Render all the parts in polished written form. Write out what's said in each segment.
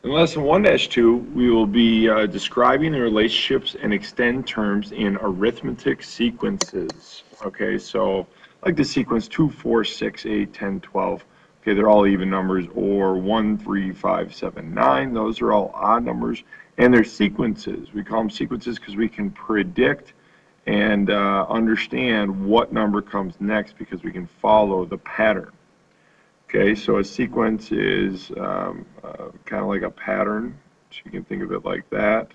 In lesson 1-2, we will be describing the relationships and extend terms in arithmetic sequences. Okay, so like the sequence 2, 4, 6, 8, 10, 12. Okay, they're all even numbers, or 1, 3, 5, 7, 9. Those are all odd numbers, and they're sequences. We call them sequences because we can predict and understand what number comes next because we can follow the pattern. Okay, so a sequence is kind of like a pattern, so you can think of it like that.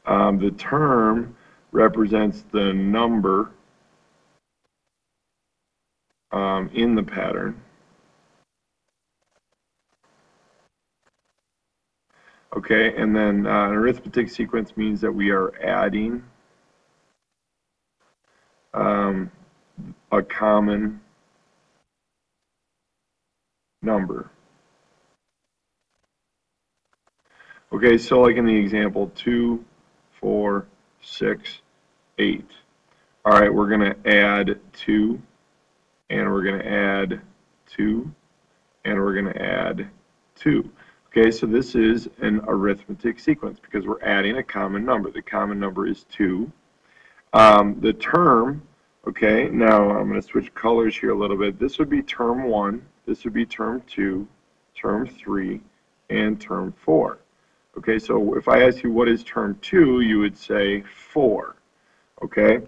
The term represents the number in the pattern. Okay, and then an arithmetic sequence means that we are adding a common number. Okay, so like in the example 2, 4, 6, 8. All right, we're going to add 2, and we're going to add 2, and we're going to add 2. Okay, so this is an arithmetic sequence because we're adding a common number. The common number is 2. The term, okay, now I'm going to switch colors here a little bit. This would be term 1, this would be term 2, term 3, and term 4. Okay, so if I ask you what is term 2, you would say 4. Okay?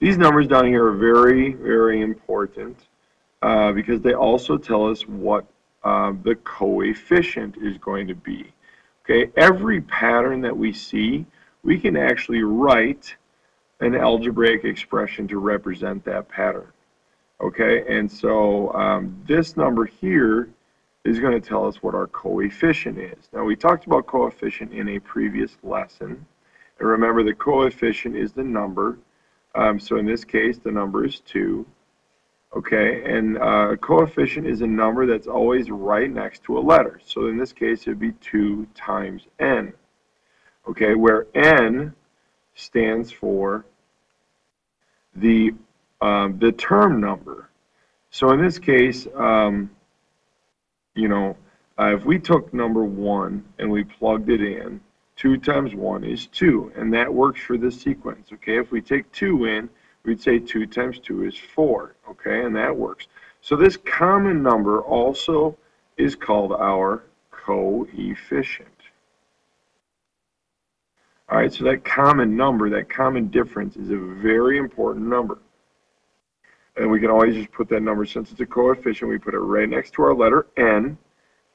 These numbers down here are very, very important because they also tell us what the coefficient is going to be. Okay, every pattern that we see, we can actually write an algebraic expression to represent that pattern. Okay, and so this number here is going to tell us what our coefficient is. Now, we talked about coefficient in a previous lesson. And remember, the coefficient is the number. So in this case, the number is 2. Okay, and a coefficient is a number that's always right next to a letter. So in this case, it would be 2 times n. Okay, where n stands for the term number. So in this case, if we took number 1 and we plugged it in, 2 times 1 is 2, and that works for this sequence. Okay, if we take 2 in, we'd say 2 times 2 is 4, okay, and that works. So this common number also is called our coefficient. All right, so that common number, that common difference is a very important number. And we can always just put that number, since it's a coefficient, we put it right next to our letter n.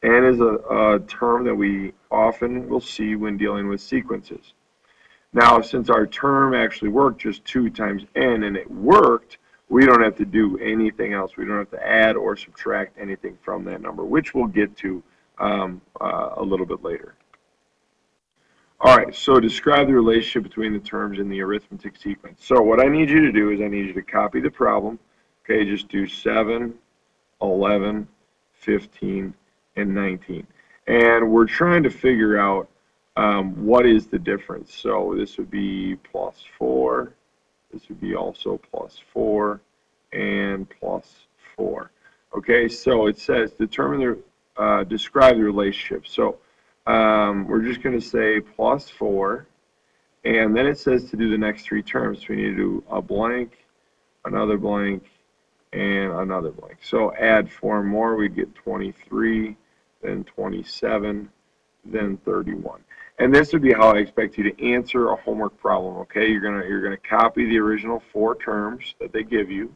N is a term that we often will see when dealing with sequences. Now, since our term actually worked, just 2 times n, and it worked, we don't have to do anything else. We don't have to add or subtract anything from that number, which we'll get to a little bit later. All right, so describe the relationship between the terms in the arithmetic sequence. So what I need you to do is I need you to copy the problem. Okay, just do 7, 11, 15, and 19. And we're trying to figure out what is the difference. So this would be plus 4, this would be also plus 4, and plus 4. Okay, so it says describe the relationship. So we're just going to say plus 4, and then it says to do the next 3 terms. We need to do a blank, another blank, and another blank. So add 4 more, we get 23, then 27, then 31. And this would be how I expect you to answer a homework problem. Okay, you're gonna copy the original 4 terms that they give you,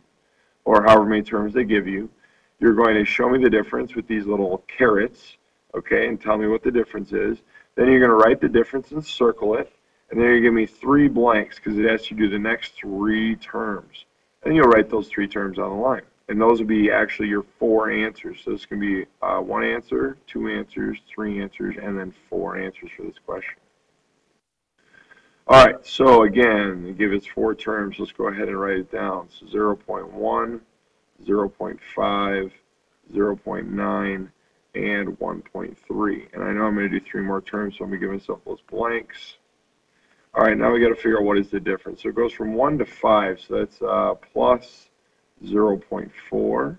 or however many terms they give you. You're going to show me the difference with these little carets, okay, and tell me what the difference is. Then you're going to write the difference and circle it, and then you're going to give me 3 blanks because it asks you to do the next 3 terms. And you'll write those 3 terms on the line. And those will be actually your 4 answers. So this can be 1 answer, 2 answers, 3 answers, and then 4 answers for this question. All right, so again, give us 4 terms. Let's go ahead and write it down. So 0.1, 0.5, 0.9, and 1.3. And I know I'm going to do 3 more terms, so I'm going to give myself those blanks. All right, now we got to figure out what is the difference. So it goes from 1 to 5, so that's plus 0.4.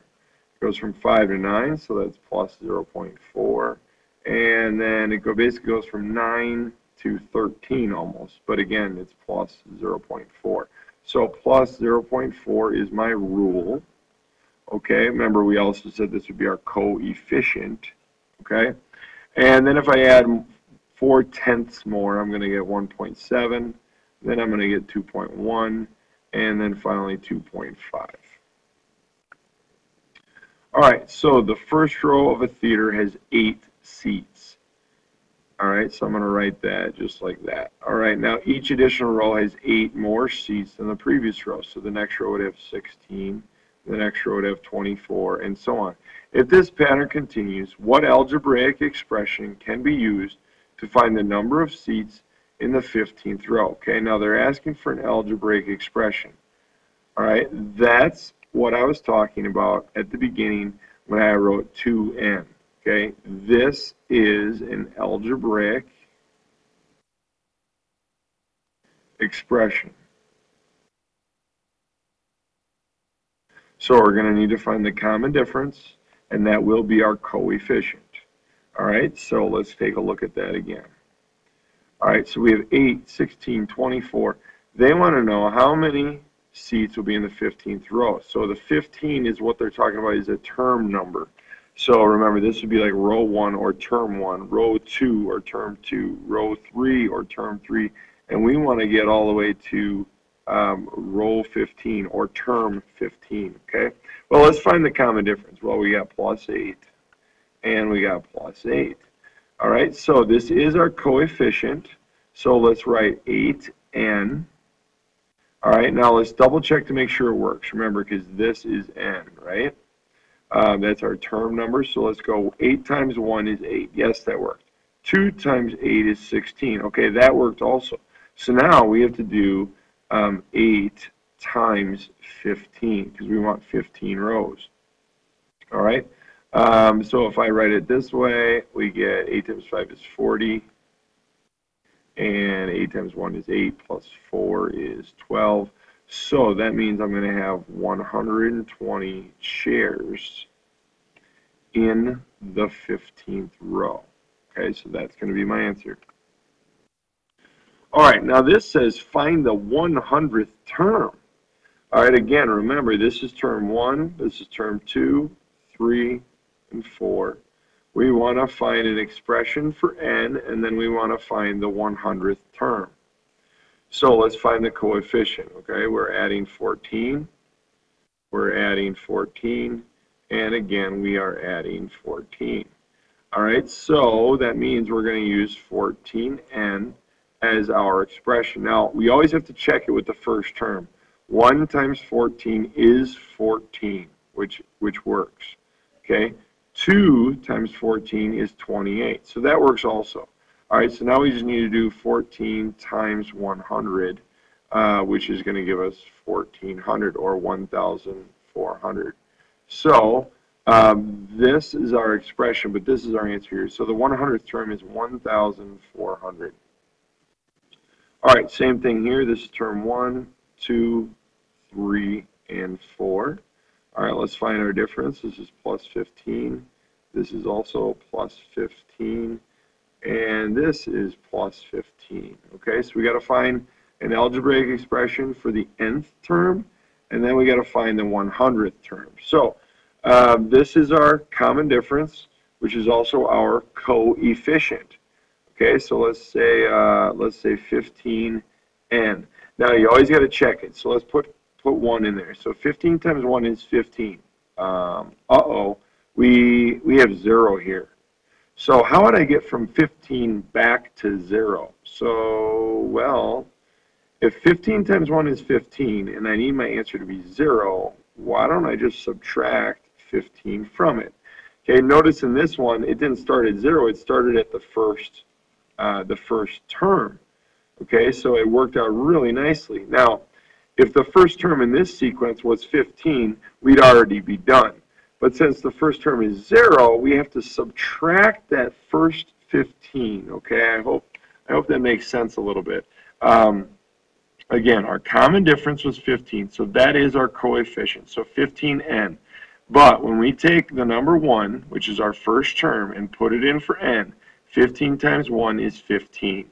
goes from 5 to 9, so that's plus 0.4. And then it basically goes from 9 to 13 almost, but again, it's plus 0.4. So plus 0.4 is my rule. Okay, remember we also said this would be our coefficient. Okay, and then if I add 4/10 more, I'm going to get 1.7, then I'm going to get 2.1, and then finally 2.5. All right, so the first row of a theater has 8 seats. All right, so I'm going to write that just like that. All right, now each additional row has 8 more seats than the previous row. So the next row would have 16, the next row would have 24, and so on. If this pattern continues, what algebraic expression can be used to find the number of seats in the 15th row? Okay, now they're asking for an algebraic expression. All right, that's what I was talking about at the beginning when I wrote 2n. Okay, this is an algebraic expression. So we're going to need to find the common difference, and that will be our coefficient. All right, so let's take a look at that again. All right, so we have 8, 16, 24. They want to know how many seats will be in the 15th row. So the 15 is what they're talking about, is a term number. So remember, this would be like row 1 or term 1, row 2 or term 2, row 3 or term 3, and we want to get all the way to row 15 or term 15, okay? Well, let's find the common difference. Well, we got plus 8 and we got plus 8. All right, so this is our coefficient, so let's write 8n. All right, now let's double check to make sure it works. Remember, because this is n, right? That's our term number, so let's go 8 times 1 is 8. Yes, that worked. 2 times 8 is 16. Okay, that worked also. So now we have to do 8 times 15, because we want 15 rows. All right, so if I write it this way, we get 8 times 5 is 40, and 8 times 1 is 8, plus 4 is 12. So that means I'm going to have 120 chairs in the 15th row. Okay, so that's going to be my answer. All right, now this says find the 100th term. All right, again, remember, this is term 1, this is term 2, 3, and 4. We want to find an expression for n, and then we want to find the 100th term. So let's find the coefficient, okay? We're adding 14, we're adding 14, and again, we are adding 14. All right, so that means we're going to use 14n as our expression. Now, we always have to check it with the first term. 1 times 14 is 14, which works, okay? 2 times 14 is 28, so that works also. All right, so now we just need to do 14 times 100, which is going to give us 1,400 or 1,400. So this is our expression, but this is our answer here. So the 100th term is 1,400. All right, same thing here. This is term 1, 2, 3, and 4. All right, let's find our difference. This is plus 15. This is also plus 15. And this is plus 15. Okay, so we got to find an algebraic expression for the nth term, and then we got to find the 100th term. So this is our common difference, which is also our coefficient. Okay, so let's say 15n. Now you always got to check it. So let's put 1 in there. So 15 times 1 is 15. We have 0 here. So how would I get from 15 back to 0? So, well, if 15 times 1 is 15, and I need my answer to be 0, why don't I just subtract 15 from it? Okay, notice in this one, it didn't start at 0, it started at the first term. Okay, so it worked out really nicely. Now, if the first term in this sequence was 15, we'd already be done. But since the first term is 0, we have to subtract that first 15. Okay, I hope that makes sense a little bit. Again, our common difference was 15, so that is our coefficient. So 15n. But when we take the number 1, which is our first term, and put it in for n, 15 times 1 is 15,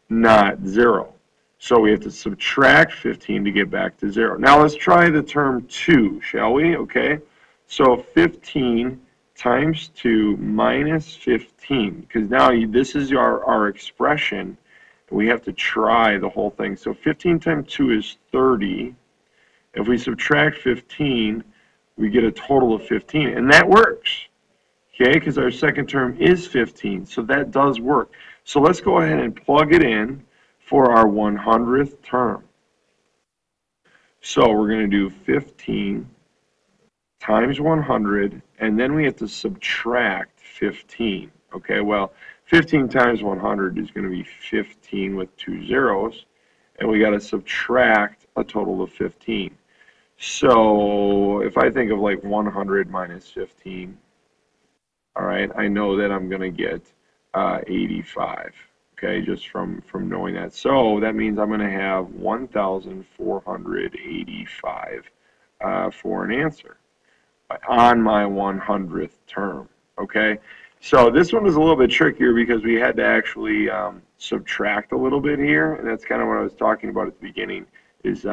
not 0. So we have to subtract 15 to get back to 0. Now let's try the term 2, shall we? Okay. So 15 times 2 minus 15, because now this is our expression. We have to try the whole thing. So 15 times 2 is 30. If we subtract 15, we get a total of 15, and that works, okay, because our second term is 15, so that does work. So let's go ahead and plug it in for our 100th term. So we're going to do 15 times 100, and then we have to subtract 15. Okay, well, 15 times 100 is going to be 15 with 2 zeros, and we got to subtract a total of 15. So if I think of like 100 minus 15, all right, I know that I'm going to get 85, okay, just from knowing that. So that means I'm going to have 1,485 for an answer on my 100th term, okay? So this one was a little bit trickier because we had to actually subtract a little bit here, and that's kind of what I was talking about at the beginning, is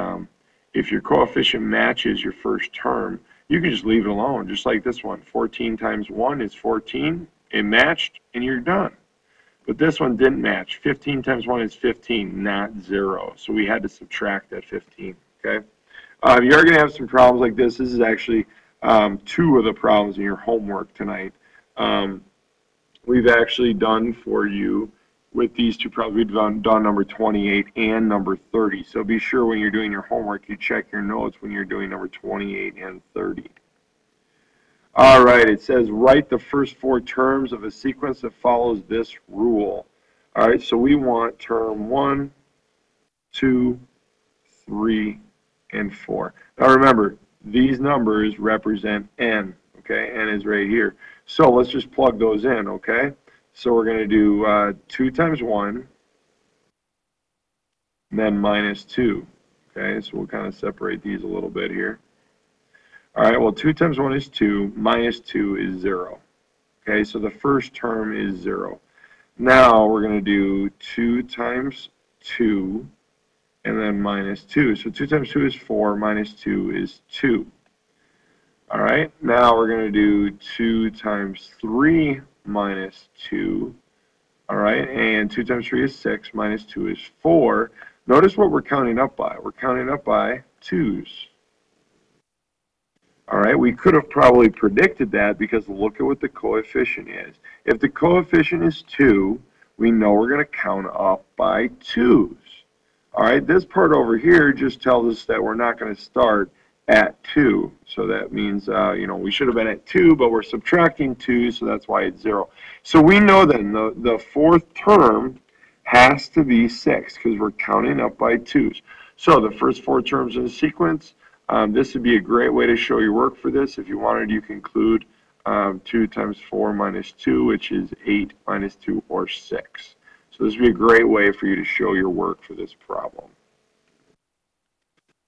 if your coefficient matches your first term, you can just leave it alone, just like this one. 14 times 1 is 14. It matched, and you're done. But this one didn't match. 15 times 1 is 15, not 0. So we had to subtract that 15, okay? You are going to have some problems like this. This is actually 2 of the problems in your homework tonight. We've actually done for you with these 2 problems. We've done number 28 and number 30. So be sure when you're doing your homework, you check your notes when you're doing number 28 and 30. All right, it says write the first 4 terms of a sequence that follows this rule. All right, so we want term 1, 2, 3, and 4. Now remember, these numbers represent n, okay? N is right here. So let's just plug those in, okay? So we're going to do 2 times 1, and then minus 2. Okay, so we'll kind of separate these a little bit here. All right, well, 2 times 1 is 2, minus 2 is 0. Okay, so the first term is 0. Now we're going to do 2 times 2, and then minus 2. So 2 times 2 is 4, minus 2 is 2. All right, now we're going to do 2 times 3 minus 2. All right, and 2 times 3 is 6, minus 2 is 4. Notice what we're counting up by. We're counting up by 2's. All right, we could have probably predicted that because look at what the coefficient is. If the coefficient is 2, we know we're going to count up by 2's. All right, this part over here just tells us that we're not going to start at 2. So that means, you know, we should have been at 2, but we're subtracting 2, so that's why it's 0. So we know then the 4th term has to be 6 because we're counting up by 2's. So the first 4 terms in the sequence, this would be a great way to show your work for this. If you wanted, you can include 2 times 4 minus 2, which is 8 minus 2, or 6. So this would be a great way for you to show your work for this problem.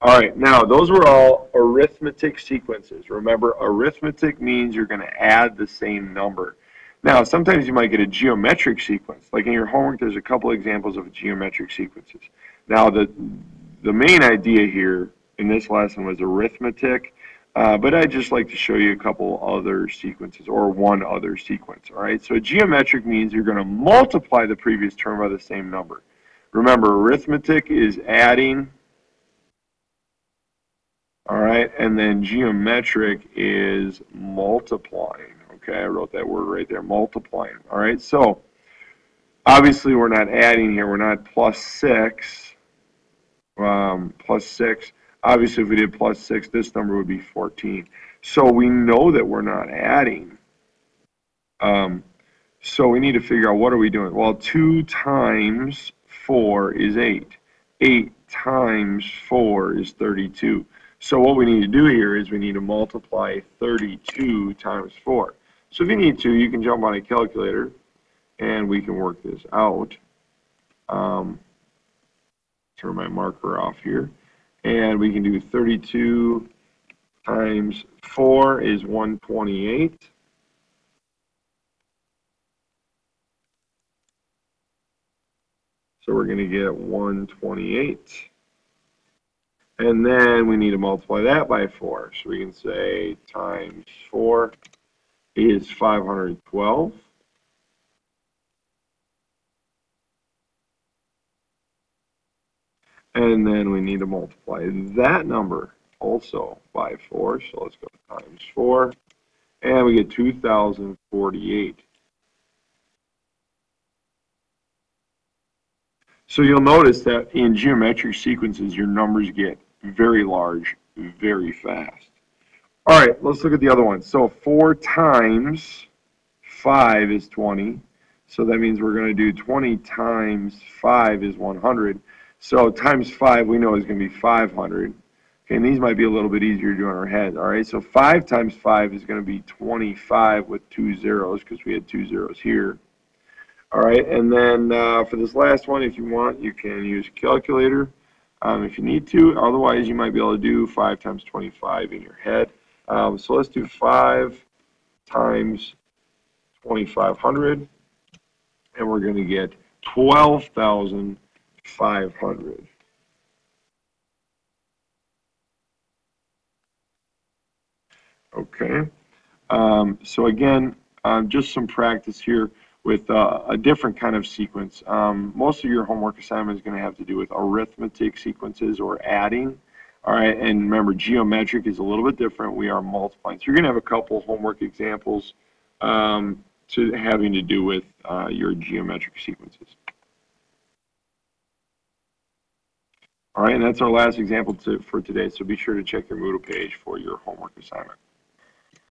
All right, now those were all arithmetic sequences. Remember, arithmetic means you're going to add the same number. Now, sometimes you might get a geometric sequence. Like in your homework, there's a couple examples of geometric sequences. Now, the main idea here in this lesson was arithmetic, but I'd just like to show you a couple other sequences, or one other sequence. All right, so geometric means you're going to multiply the previous term by the same number. Remember, arithmetic is adding. All right, and then geometric is multiplying. Okay, I wrote that word right there, multiplying. All right, so obviously we're not adding here. We're not plus 6. Plus 6. Obviously, if we did plus 6, this number would be 14. So we know that we're not adding. So we need to figure out what are we doing. Well, 2 times 4 is 8. 8 times 4 is 32. So what we need to do here is we need to multiply 32 times 4. So if you need to, you can jump on a calculator and we can work this out. Turn my marker off here. And we can do 32 times 4 is 128. So we're going to get 128. And then we need to multiply that by 4. So we can say times 4 is 512. And then we need to multiply that number also by 4. So let's go times 4. And we get 2,048. So you'll notice that in geometric sequences, your numbers get very large very fast. All right, let's look at the other one. So 4 times 5 is 20. So that means we're going to do 20 times 5 is 100. So times 5 we know is going to be 500. Okay, and these might be a little bit easier to do in our head. All right, so 5 times 5 is going to be 25 with 2 zeros because we had 2 zeros here. All right, and then for this last one, if you want, you can use a calculator if you need to. Otherwise, you might be able to do 5 times 25 in your head. So let's do 5 times 2,500, and we're going to get 12,500. Okay, so again, just some practice here with a different kind of sequence. Most of your homework assignment is going to have to do with arithmetic sequences or adding. All right, and remember, geometric is a little bit different. We are multiplying. So you're going to have a couple homework examples to having to do with your geometric sequences. All right, and that's our last example for today. So be sure to check your Moodle page for your homework assignment.